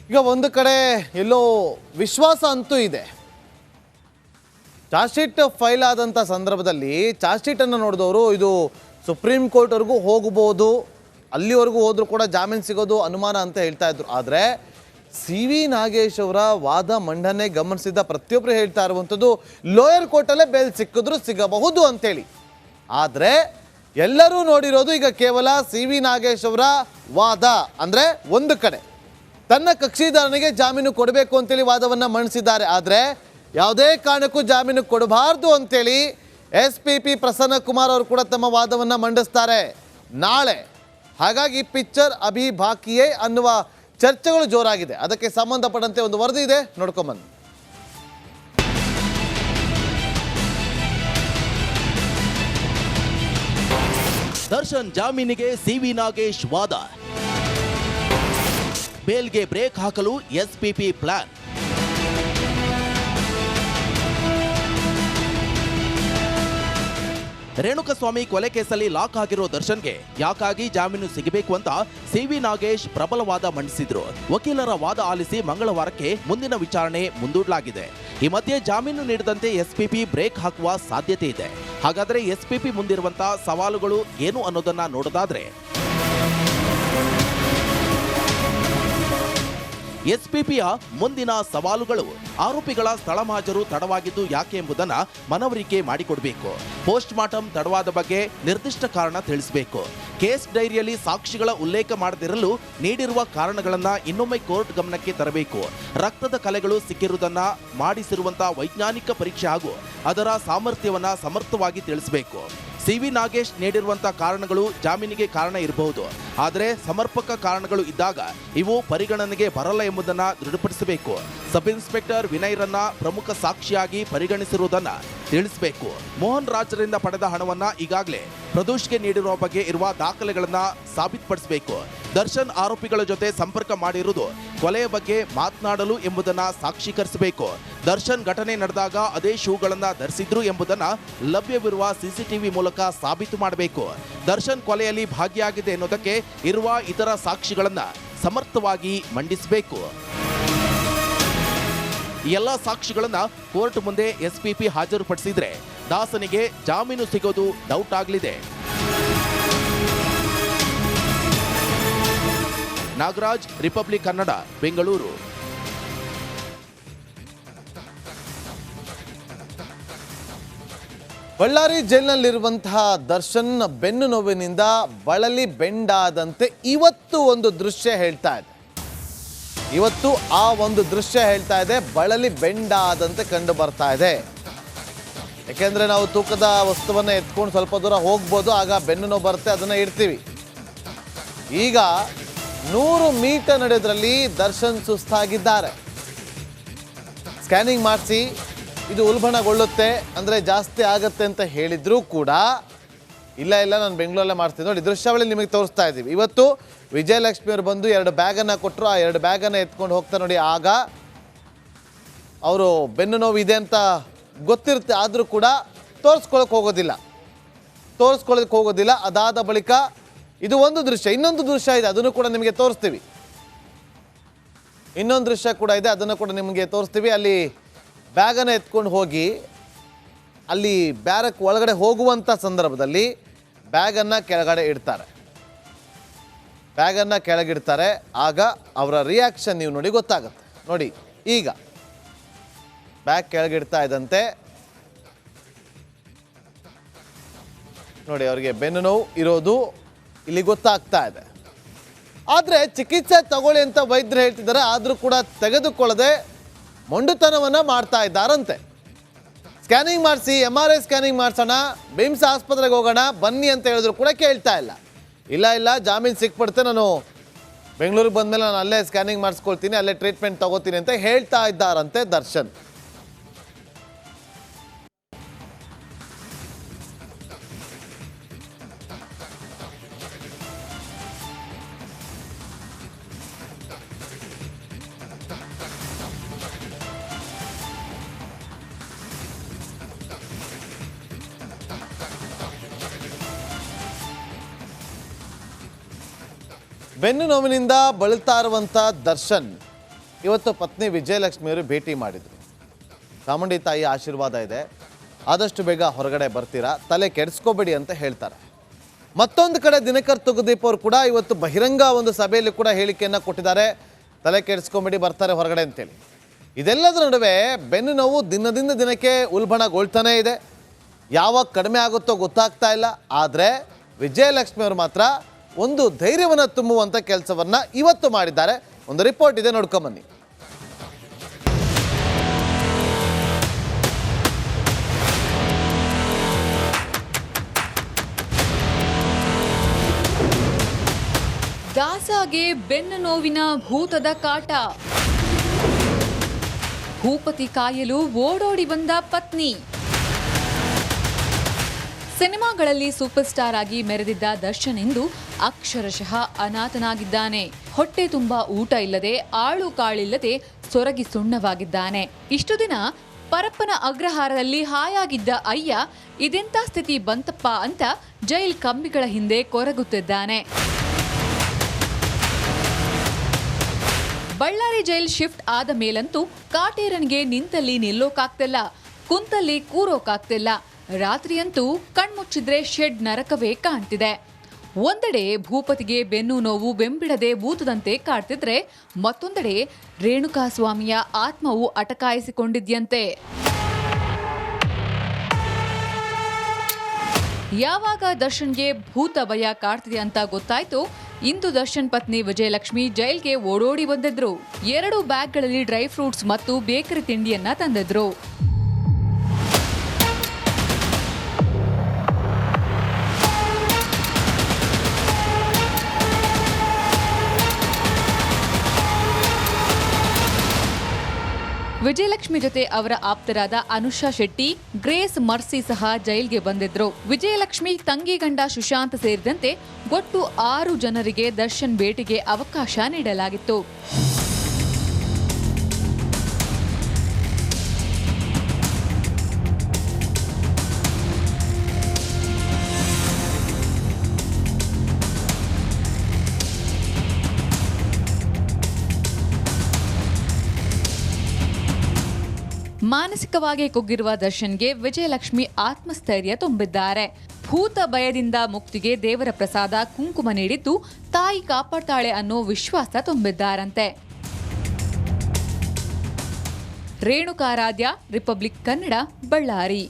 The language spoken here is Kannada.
ಈಗ ಒಂದು ಕಡೆ ಎಲ್ಲೋ ವಿಶ್ವಾಸ ಅಂತೂ ಇದೆ. ಚಾರ್ಜ್ ಶೀಟ್ ಫೈಲ್ ಆದಂಥ ಸಂದರ್ಭದಲ್ಲಿ ಚಾರ್ಜ್ ಶೀಟನ್ನು ನೋಡಿದವರು ಇದು ಸುಪ್ರೀಂ ಕೋರ್ಟ್ವರೆಗೂ ಹೋಗ್ಬೋದು, ಅಲ್ಲಿವರೆಗೂ ಹೋದರೂ ಕೂಡ ಜಾಮೀನು ಸಿಗೋದು ಅನುಮಾನ ಅಂತ ಹೇಳ್ತಾ ಇದ್ರು. ಆದರೆ ಸಿ ವಿ ನಾಗೇಶ್ ಅವರ ವಾದ ಮಂಡನೆ ಗಮನಿಸಿದ ಪ್ರತಿಯೊಬ್ಬರು ಹೇಳ್ತಾ ಇರುವಂಥದ್ದು ಲೋಯರ್ ಕೋರ್ಟಲ್ಲೇ ಬೇಲ್ ಸಿಕ್ಕಿದ್ರು ಸಿಗಬಹುದು ಅಂತೇಳಿ. ಆದರೆ ಎಲ್ಲರೂ ನೋಡಿರೋದು ಈಗ ಕೇವಲ ಸಿ ವಿ ನಾಗೇಶ್ ಅವರ ವಾದ. ಅಂದರೆ ಒಂದು ಕಡೆ ತನ್ನ ಕಕ್ಷಿದಾರನಿಗೆ ಜಾಮೀನು ಕೊಡಬೇಕು ಅಂತೇಳಿ ವಾದವನ್ನು ಮಂಡಿಸಿದ್ದಾರೆ. ಆದರೆ ಯಾವುದೇ ಕಾರಣಕ್ಕೂ ಜಾಮೀನು ಕೊಡಬಾರ್ದು ಅಂತೇಳಿ SP ಪ್ರಸನ್ನ ಕುಮಾರ್ ಅವರು ಕೂಡ ತಮ್ಮ ವಾದವನ್ನು ಮಂಡಿಸ್ತಾರೆ ನಾಳೆ. ಹಾಗಾಗಿ ಪಿಕ್ಚರ್ ಅಭಿ ಬಾಕಿಯೇ ಅನ್ನುವ ಚರ್ಚೆಗಳು ಜೋರಾಗಿದೆ. ಅದಕ್ಕೆ ಸಂಬಂಧಪಟ್ಟಂತೆ ಒಂದು ವರದಿ ಇದೆ, ನೋಡ್ಕೊಂಬನ್ನಿ. ದರ್ಶನ್ ಜಾಮೀನಿಗೆ ಸಿ.ವಿ. ನಾಗೇಶ್ ವಾದ, ಬೇಲ್ಗೆ ಬ್ರೇಕ್ ಹಾಕಲು SP ಪ್ಲಾನ್. ರೇಣುಕಸ್ವಾಮಿ ಕೊಲೆ ಕೇಸಲ್ಲಿ ಲಾಕ್ ಆಗಿರೋ ದರ್ಶನ್ಗೆ ಯಾಕಾಗಿ ಜಾಮೀನು ಸಿಗಬೇಕು ಅಂತ ಸಿ.ವಿ. ನಾಗೇಶ್ ಪ್ರಬಲ ವಾದ ಮಂಡಿಸಿದ್ರು. ವಕೀಲರ ವಾದ ಆಲಿಸಿ ಮಂಗಳವಾರಕ್ಕೆ ಮುಂದಿನ ವಿಚಾರಣೆ ಮುಂದೂಡಲಾಗಿದೆ. ಈ ಮಧ್ಯೆ ಜಾಮೀನು ನೀಡದಂತೆ SP ಬ್ರೇಕ್ ಹಾಕುವ ಸಾಧ್ಯತೆ ಇದೆ. ಹಾಗಾದ್ರೆ SP ಮುಂದಿರುವಂತಹ ಸವಾಲುಗಳು ಏನು ಅನ್ನೋದನ್ನ ನೋಡೋದಾದ್ರೆ, SP ಮುಂದಿನ ಸವಾಲುಗಳು ಆರೋಪಿಗಳ ಸ್ಥಳ ಮಹಾಜರು ತಡವಾಗಿದ್ದು ಯಾಕೆ ಎಂಬುದನ್ನ ಮನವರಿಕೆ ಮಾಡಿಕೊಡಬೇಕು. ಪೋಸ್ಟ್ ಮಾರ್ಟಂ ತಡವಾದ ಬಗ್ಗೆ ನಿರ್ದಿಷ್ಟ ಕಾರಣ ತಿಳಿಸಬೇಕು. ಕೇಸ್ ಡೈರಿಯಲ್ಲಿ ಸಾಕ್ಷಿಗಳ ಉಲ್ಲೇಖ ಮಾಡದಿರಲು ನೀಡಿರುವ ಕಾರಣಗಳನ್ನ ಇನ್ನೊಮ್ಮೆ ಕೋರ್ಟ್ ಗಮನಕ್ಕೆ ತರಬೇಕು. ರಕ್ತದ ಕಲೆಗಳು ಸಿಕ್ಕಿರುವುದನ್ನ ಮಾಡಿಸಿರುವಂತಹ ವೈಜ್ಞಾನಿಕ ಪರೀಕ್ಷೆ ಹಾಗೂ ಅದರ ಸಾಮರ್ಥ್ಯವನ್ನ ಸಮರ್ಥವಾಗಿ ತಿಳಿಸಬೇಕು. ಸಿ.ವಿ. ನಾಗೇಶ್ ನೀಡಿರುವಂತಹ ಕಾರಣಗಳು ಜಾಮೀನಿಗೆ ಕಾರಣ ಇರಬಹುದು, ಆದರೆ ಸಮರ್ಪಕ ಕಾರಣಗಳು ಇದ್ದಾಗ ಇವು ಪರಿಗಣನೆಗೆ ಬರಲ್ಲ ಎಂಬುದನ್ನು ದೃಢಪಡಿಸಬೇಕು. ಸಬ್ ಇನ್ಸ್ಪೆಕ್ಟರ್ ವಿನಯ್ರನ್ನ ಪ್ರಮುಖ ಸಾಕ್ಷಿಯಾಗಿ ಪರಿಗಣಿಸಿರುವುದನ್ನು ತಿಳಿಸಬೇಕು. ಮೋಹನ್ ರಾಜ್ರಿಂದ ಪಡೆದ ಹಣವನ್ನ ಈಗಾಗಲೇ ಪ್ರದೋಷ್ಗೆ ನೀಡಿರುವ ಬಗ್ಗೆ ಇರುವ ದಾಖಲೆಗಳನ್ನ ಸಾಬೀತುಪಡಿಸಬೇಕು. ದರ್ಶನ್ ಆರೋಪಿಗಳ ಜೊತೆ ಸಂಪರ್ಕ ಮಾಡಿರುವುದು ಕೊಲೆಯ ಬಗ್ಗೆ ಮಾತನಾಡಲು ಎಂಬುದನ್ನ ಸಾಕ್ಷೀಕರಿಸಬೇಕು. ದರ್ಶನ್ ಘಟನೆ ನಡೆದಾಗ ಅದೇ ಶೂಗಳನ್ನ ಧರಿಸಿದ್ರು ಎಂಬುದನ್ನ ಲಭ್ಯವಿರುವ CCTV ಮೂಲಕ ಸಾಬೀತು ಮಾಡಬೇಕು. ದರ್ಶನ್ ಕೊಲೆಯಲ್ಲಿ ಭಾಗಿಯಾಗಿದೆ ಎನ್ನುವುದಕ್ಕೆ ಇರುವ ಇತರ ಸಾಕ್ಷಿಗಳನ್ನ ಸಮರ್ಥವಾಗಿ ಮಂಡಿಸಬೇಕು. ಈ ಎಲ್ಲ ಸಾಕ್ಷಿಗಳನ್ನ ಕೋರ್ಟ್ ಮುಂದೆ SP ಹಾಜರುಪಡಿಸಿದ್ರೆ ದಾಸನಿಗೆ ಜಾಮೀನು ಸಿಗೋದು ಡೌಟ್ ಆಗಲಿದೆ. ನಾಗರಾಜ್, ರಿಪಬ್ಲಿಕ್ ಕನ್ನಡ, ಬೆಂಗಳೂರು. ಬಳ್ಳಾರಿ ಜೈಲಿನಲ್ಲಿರುವಂತಹ ದರ್ಶನ್ ಬೆನ್ನು ನೋವಿನಿಂದ ಬಳಲಿ ಬೆಂಡಾದಂತೆ ಇವತ್ತು ಒಂದು ದೃಶ್ಯ ಹೇಳ್ತಾ ಇದೆ. ಇವತ್ತು ಆ ಒಂದು ದೃಶ್ಯ ಹೇಳ್ತಾ ಇದೆ, ಬಳಲಿ ಬೆಂಡಾದಂತೆ ಕಂಡು ಬರ್ತಾ ಇದೆ. ಯಾಕೆಂದ್ರೆ ನಾವು ತೂಕದ ವಸ್ತುವನ್ನು ಎತ್ಕೊಂಡು ಸ್ವಲ್ಪ ದೂರ ಹೋಗ್ಬೋದು, ಆಗ ಬೆನ್ನು ನೋವು ಬರುತ್ತೆ, ಅದನ್ನ ಇಡ್ತೀವಿ. ಈಗ 100 ಮೀಟರ್ ನಡೆಯೋದ್ರಲ್ಲಿ ದರ್ಶನ್ ಸುಸ್ತಾಗಿದ್ದಾರೆ. ಸ್ಕ್ಯಾನಿಂಗ್ ಮಾಡಿಸಿ ಇದು ಉಲ್ಬಣಗೊಳ್ಳುತ್ತೆ ಅಂದರೆ ಜಾಸ್ತಿ ಆಗುತ್ತೆ ಅಂತ ಹೇಳಿದ್ರು ಕೂಡ ಇಲ್ಲ ನಾನು ಬೆಂಗಳೂರಲ್ಲೇ ಮಾಡ್ತೀನಿ. ನೋಡಿ, ದೃಶ್ಯಾವಳಿ ನಿಮಗೆ ತೋರಿಸ್ತಾ ಇದ್ದೀವಿ. ಇವತ್ತು ವಿಜಯಲಕ್ಷ್ಮಿ ಅವರು ಬಂದು 2 ಬ್ಯಾಗನ್ನು ಕೊಟ್ಟರು. ಆ 2 ಬ್ಯಾಗನ್ನು ಎತ್ಕೊಂಡು ಹೋಗ್ತಾರೆ. ನೋಡಿ, ಆಗ ಅವರು ಬೆನ್ನು ನೋವು ಇದೆ ಅಂತ ಗೊತ್ತಿರುತ್ತೆ, ಆದರೂ ಕೂಡ ತೋರಿಸ್ಕೊಳ್ಳೋಕೆ ಹೋಗೋದಿಲ್ಲ. ಅದಾದ ಬಳಿಕ ಇದು ಒಂದು ದೃಶ್ಯ. ಇನ್ನೊಂದು ದೃಶ್ಯ ಇದೆ, ಅದನ್ನು ಕೂಡ ನಿಮಗೆ ತೋರಿಸ್ತೀವಿ. ಇನ್ನೊಂದು ದೃಶ್ಯ ಕೂಡ ಇದೆ, ಅದನ್ನು ಕೂಡ ನಿಮಗೆ ತೋರಿಸ್ತೀವಿ. ಅಲ್ಲಿ ಬ್ಯಾಗನ್ನು ಎತ್ಕೊಂಡು ಹೋಗಿ ಅಲ್ಲಿ ಬ್ಯಾರಕ್ ಒಳಗಡೆ ಹೋಗುವಂಥ ಸಂದರ್ಭದಲ್ಲಿ ಬ್ಯಾಗನ್ನು ಕೆಳಗಿಡ್ತಾರೆ. ಆಗ ಅವರ ರಿಯಾಕ್ಷನ್ ನೀವು ನೋಡಿ ಗೊತ್ತಾಗುತ್ತೆ. ನೋಡಿ, ಈಗ ಬ್ಯಾಗ್ ಕೆಳಗಿಡ್ತಾ ಇದ್ದಂತೆ ನೋಡಿ ಅವರಿಗೆ ಬೆನ್ನು ನೋವು ಇರೋದು ಇಲ್ಲಿ ಗೊತ್ತಾಗ್ತಾ ಇದೆ. ಆದರೆ ಚಿಕಿತ್ಸೆ ತಗೊಳ್ಳಿ ಅಂತ ವೈದ್ಯರು ಹೇಳ್ತಿದ್ದಾರೆ, ಆದರೂ ಕೂಡ ತೆಗೆದುಕೊಳ್ಳದೆ ಮೊಂಡುತನವನ್ನು ಮಾಡ್ತಾ ಇದ್ದಾರಂತೆ. ಸ್ಕ್ಯಾನಿಂಗ್ ಮಾಡಿಸಿ, MRI ಸ್ಕ್ಯಾನಿಂಗ್ ಮಾಡಿಸೋಣ, ಬಿಮ್ಸ್ ಆಸ್ಪತ್ರೆಗೆ ಹೋಗೋಣ ಬನ್ನಿ ಅಂತ ಹೇಳಿದ್ರು ಕೂಡ ಕೇಳ್ತಾ ಇಲ್ಲ ಜಾಮೀನು ಸಿಕ್ಬಿಡುತ್ತೆ, ನಾನು ಬೆಂಗಳೂರಿಗೆ ಬಂದಮೇಲೆ ನಾನು ಅಲ್ಲೇ ಸ್ಕ್ಯಾನಿಂಗ್ ಮಾಡಿಸ್ಕೊಳ್ತೀನಿ, ಅಲ್ಲೇ ಟ್ರೀಟ್ಮೆಂಟ್ ತಗೋತೀನಿ ಅಂತ ಹೇಳ್ತಾ ಇದ್ದಾರಂತೆ ದರ್ಶನ್. ಬೆನ್ನು ನೋವಿನಿಂದ ಬಳಲ್ತಾ ಇರುವಂಥ ದರ್ಶನ್ ಇವತ್ತು ಪತ್ನಿ ವಿಜಯಲಕ್ಷ್ಮಿಯವರು ಭೇಟಿ ಮಾಡಿದರು. ಚಾಮುಂಡಿ ತಾಯಿ ಆಶೀರ್ವಾದ ಇದೆ, ಆದಷ್ಟು ಬೇಗ ಹೊರಗಡೆ ಬರ್ತೀರಾ, ತಲೆ ಕೆಡಿಸ್ಕೋಬೇಡಿ ಅಂತ ಹೇಳ್ತಾರೆ. ಮತ್ತೊಂದು ಕಡೆ ದಿನಕರ್ ತುಗುದೀಪ್ ಅವರು ಕೂಡ ಇವತ್ತು ಬಹಿರಂಗ ಒಂದು ಸಭೆಯಲ್ಲಿ ಕೂಡ ಹೇಳಿಕೆಯನ್ನು ಕೊಟ್ಟಿದ್ದಾರೆ, ತಲೆ ಕೆಡಿಸ್ಕೊಂಬೇಡಿ ಬರ್ತಾರೆ ಹೊರಗಡೆ ಅಂತೇಳಿ. ಇದೆಲ್ಲದರ ನಡುವೆ ಬೆನ್ನು ನೋವು ದಿನದಿಂದ ದಿನಕ್ಕೆ ಉಲ್ಬಣಗೊಳ್ತಾನೇ ಇದೆ. ಯಾವಾಗ ಕಡಿಮೆ ಆಗುತ್ತೋ ಗೊತ್ತಾಗ್ತಾ ಇಲ್ಲ. ಆದರೆ ವಿಜಯಲಕ್ಷ್ಮಿ ಅವರು ಮಾತ್ರ ಒಂದು ಧೈರ್ಯವನ್ನು ತುಂಬುವಂಥ ಕೆಲಸವನ್ನು ಇವತ್ತು ಮಾಡಿದ್ದಾರೆ. ಒಂದು ರಿಪೋರ್ಟ್ ಇದೆ, ನೋಡ್ಕೊಂಬನ್ನಿ. ದಾಸಾಗೆ ಬೆನ್ನು ನೋವಿನ ಭೂತದ ಕಾಟ. ಭೂಪತಿ ಕಾಯಲು ಓಡೋಡಿ ಬಂದ ಪತ್ನಿ. ಸಿನಿಮಾಗಳಲ್ಲಿ ಸೂಪರ್ ಸ್ಟಾರ್ ಆಗಿ ಮೆರೆದಿದ್ದ ದರ್ಶನ್ ಇಂದು ಅಕ್ಷರಶಃ ಅನಾಥನಾಗಿದ್ದಾನೆ. ಹೊಟ್ಟೆ ತುಂಬಾ ಊಟ ಇಲ್ಲದೆ, ಆಳು ಕಾಳಿಲ್ಲದೆ ಸೊರಗಿ ಸುಣ್ಣವಾಗಿದ್ದಾನೆ. ಇಷ್ಟು ದಿನ ಪರಪ್ಪನ ಅಗ್ರಹಾರದಲ್ಲಿ ಹಾಯಾಗಿದ್ದ ಅಯ್ಯ ಇದೆಂಥ ಸ್ಥಿತಿ ಬಂತಪ್ಪ ಅಂತ ಜೈಲ್ ಕಂಬಿಗಳ ಹಿಂದೆ ಕೊರಗುತ್ತಿದ್ದಾನೆ. ಬಳ್ಳಾರಿ ಜೈಲ್ ಶಿಫ್ಟ್ ಆದ ಮೇಲಂತೂ ಕಾಟೇರನ್ಗೆ ನಿಂತಲ್ಲಿ ನಿಲ್ಲೋಕಾಗ್ತಿಲ್ಲ, ಕುಂತಲ್ಲಿ ಕೂರೋಕಾಗ್ತಿಲ್ಲ. ರಾತ್ರಿಯಂತೂ ಕಣ್ಮುಚ್ಚಿದ್ರೆ ಶೆಡ್ ನರಕವೇ ಕಾಣ್ತಿದೆ. ಒಂದೆಡೆ ಭೂಪತಿಗೆ ಬೆನ್ನು ನೋವು ಬೆಂಬಿಡದೆ ಭೂತದಂತೆ ಕಾಡ್ತಿದ್ರೆ, ಮತ್ತೊಂದೆಡೆ ರೇಣುಕಾಸ್ವಾಮಿಯ ಆತ್ಮವು ಅಟಕಾಯಿಸಿಕೊಂಡಿದ್ಯಂತೆ. ಯಾವಾಗ ದರ್ಶನ್ಗೆ ಭೂತ ಭಯ ಕಾಡ್ತಿದೆ ಅಂತ ಗೊತ್ತಾಯ್ತು, ಇಂದು ದರ್ಶನ್ ಪತ್ನಿ ವಿಜಯಲಕ್ಷ್ಮಿ ಜೈಲ್ಗೆ ಓಡೋಡಿ ಬಂದಿದ್ರು. 2 ಬ್ಯಾಗ್ಗಳಲ್ಲಿ ಡ್ರೈ ಫ್ರೂಟ್ಸ್ ಮತ್ತು ಬೇಕರಿ ತಿಂಡಿಯನ್ನ ತಂದಿದ್ರು. ವಿಜಯಲಕ್ಷ್ಮಿ ಜೊತೆ ಅವರ ಆಪ್ತರಾದ ಅನುಷಾ ಶೆಟ್ಟಿ, ಗ್ರೇಸ್ ಮರ್ಸಿ ಸಹ ಜೈಲ್ಗೆ ಬಂದಿದ್ರು. ವಿಜಯಲಕ್ಷ್ಮಿ ತಂಗಿ ಗಂಡ ಸುಶಾಂತ್ ಸೇರಿದಂತೆ ಒಟ್ಟು 6 ಜನರಿಗೆ ದರ್ಶನ್ ಭೇಟಿಗೆ ಅವಕಾಶ ನೀಡಲಾಗಿತ್ತು. ಮಾನಸಿಕವಾಗಿ ಕುಗ್ಗಿರುವ ದರ್ಶನ್ಗೆ ವಿಜಯಲಕ್ಷ್ಮಿ ಆತ್ಮಸ್ಥೈರ್ಯ ತುಂಬಿದ್ದಾರೆ. ಭೂತ ಭಯದಿಂದ ಮುಕ್ತಿಗೆ ದೇವರ ಪ್ರಸಾದ ಕುಂಕುಮ ನೀಡಿದ್ದು ತಾಯಿ ಕಾಪಾಡ್ತಾಳೆ ಅನ್ನೋ ವಿಶ್ವಾಸ ತುಂಬಿದ್ದಾರಂತೆ. ರೇಣುಕಾರಾಧ್ಯ, ರಿಪಬ್ಲಿಕ್ ಕನ್ನಡ, ಬಳ್ಳಾರಿ.